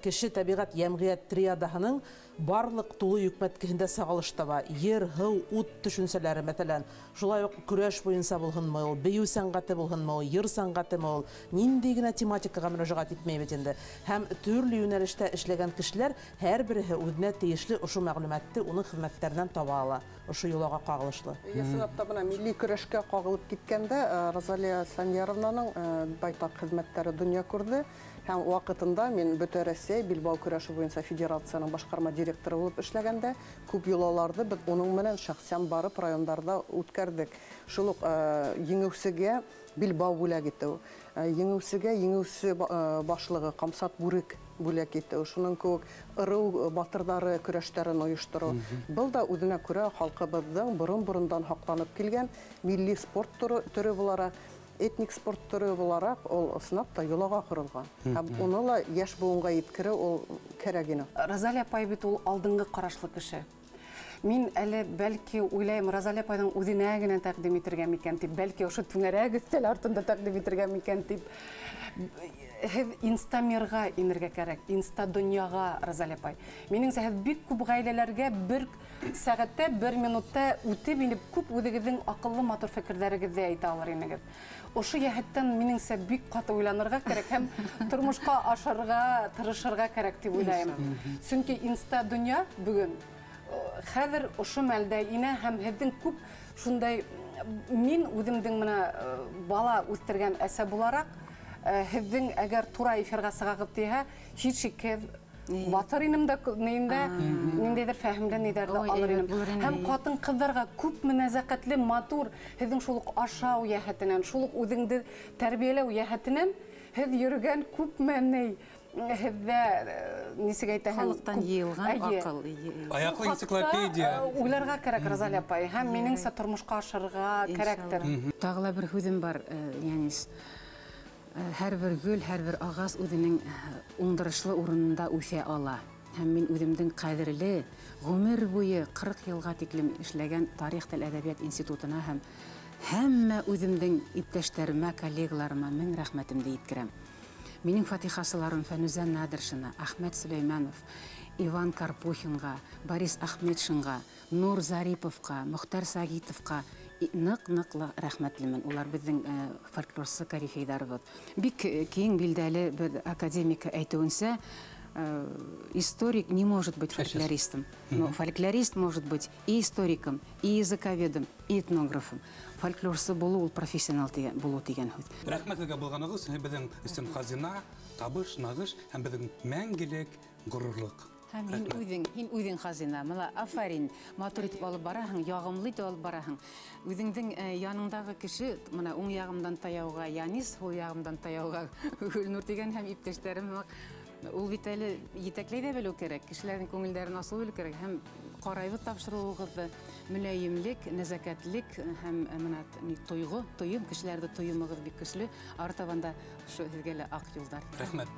кеше тәбиғәт, йәмғиәт триадаһының барлык тулы йөкмәткеһендә сағылыш таба. Ер, һыу, ут төшөнсәләре, мәсәлән, шулай уҡ көрәш буйынса булһынмы ул, бейеү сәнғәте булһынмы ул, йыр сәнғәтеме ул, ниндәй генә тематикаға мөрәжәғәт итмәйбеҙ инде. Һәм төрлө йүнәлештә эшләгән кешеләр һәр береһе үҙенә тейешле ошо мәғлүмәтте уның хеҙмәттәренән таба ала, ошо йолаға ҡағылышлы. Ысынлап та бына милли көрәшкә ҡағылып киткәндә Розалия Саньяровнаның байтаҡ хеҙмәттәре донъя күрҙе. Һәм ваҡытында мин бөтә Рәсәй Билбау көрәше буйынса федерацияның башҡарма директоры булып эшләгәндә, күп йолаларҙы беҙ уның менән шәхсән барып райондарда үткәрҙек. Шул уҡ еңеүсегә Билбау бүләк итеү, еңеүсегә еңеүсе башлығы Ҡамсат Бүрек бүләк итеү, шуның кеүек ырыу батырҙары көрәштәрен ойоштороу. Был да үҙенә күрә халҡыбыҙҙың борон-борондан һаҡланып килгән милли спорт төрө булараҡ, этник спорт төрө булараҡ ул ысынлап та йолаға ҡоролған. Уны ла йәш быуынға еткереү ул кәрәк ине. Розалия апай бит ул алдыңғы ҡарашлы кеше. Мин әле бәлки уйлайым, Розалия апайҙың үҙенә генә тәҡдим итергә микән тип, бәлки ошо түңәрәк өҫтәл артында тәҡдим итергә микән тип. Һеҙ Инстамирға инергә кәрәк, Инстадонъяға, Розалия апай. Минеңсә, һеҙ бик күп ғаиләләргә бер сәғәттә, бер минутта үтеп инеп, күп үҙегеҙҙең аҡыллы матур фекерҙәрегеҙҙе әйтә алыр инегеҙ. Ошо йәһәттән минеңсә бик ҡаты уйланырға кәрәк һәм тормошҡа ашырға, тырышырға кәрәк тип уйлайым. Сөнки Инстадонъя бөгөн хәҙер ошо мәлдә инә һәм һеҙҙең күп шундай Мин үҙемдең менә бала үҫтергән әсә булараҡ, һеҙҙең әгәр тура эфирға сығағыҙ тиһә, һис шикһеҙ батыр инем дә ниндәйҙер фәһемле ниҙәрҙе алыр инем. Һәм ҡатын ҡыҙҙарға күп нәзәкәтле, матур, һеҙҙең шул уҡ ашау йәһәтенән, шул уҡ үҙеңде тәрбиәләү йәһәтенән һеҙ йөрөгән күпме һеҙҙә нисек әйтәһең, халыҡтан йыйылған аҡыл. Аяҡлы энциклопедия. Уйларға кәрәк, Розалия апай, һәм минеңсә тормошҡа ашырға кәрәктер. Тағы ла бер һүҙем бар, Янис. Һәр бер гөл, һәр бер ағас үҙенең уңдырышлы урынында үҫә ала. Һәм мин үҙемдең ҡәҙерле, ғүмер буйы 40 йылға тиклем эшләгән Тарих, тел, әҙәбиәт институтына һәм һәммә үҙемдең иптәштәремә, коллегаларыма мең рәхмәтемде еткерәм. Минең фатихасыларым Фәнүзә Надыршина, Әхмәт Сөләймәнов, Иван Карпухинға, Борис Ахметшинға, Нур Зариповқа, Мөхтәр Сагитовқа ныҡ-ныҡлы рәхмәтлемен. Улар беҙҙең фольклорсы корифейҙарыбыҙ. Бик киң билдәле бер академик әйтеүенсә, историк не может быть фольклористом. Но фольклорист может быть и историком, и языковедом, и этнографом. Фольклорсы булу ул профессионал булу тигән һүҙ. Рәхмәтлегә булғанығыз, беҙҙең исем хазина, табыш, нағыш һәм беҙҙең мәңгелек ғорурлыҡ. Һәм һин үҙең хазина. Мала афарин, матур итеп алып бараһың, яғымлы итеп алып бараһың. Үҙеңдең яныңдағы кеше, мына уң яғымдан таяуға Янис, һул яғымдан таяуға Гөлнур тигән һәм иптәштәрем. Ул бит әле етәкләй ҙә белеү кәрәк, кешеләрҙең күңелдәрен асыу белеү кәрәк. Һәм ҡарайбыҙ тапшырыуығыҙҙы, мөләйемлек, нәзәкәтлек һәм тойом, кешеләрҙе тойомығыҙ бик көслө. Артабанда һеҙгә лә аҡ юлдар. Рәхмәт.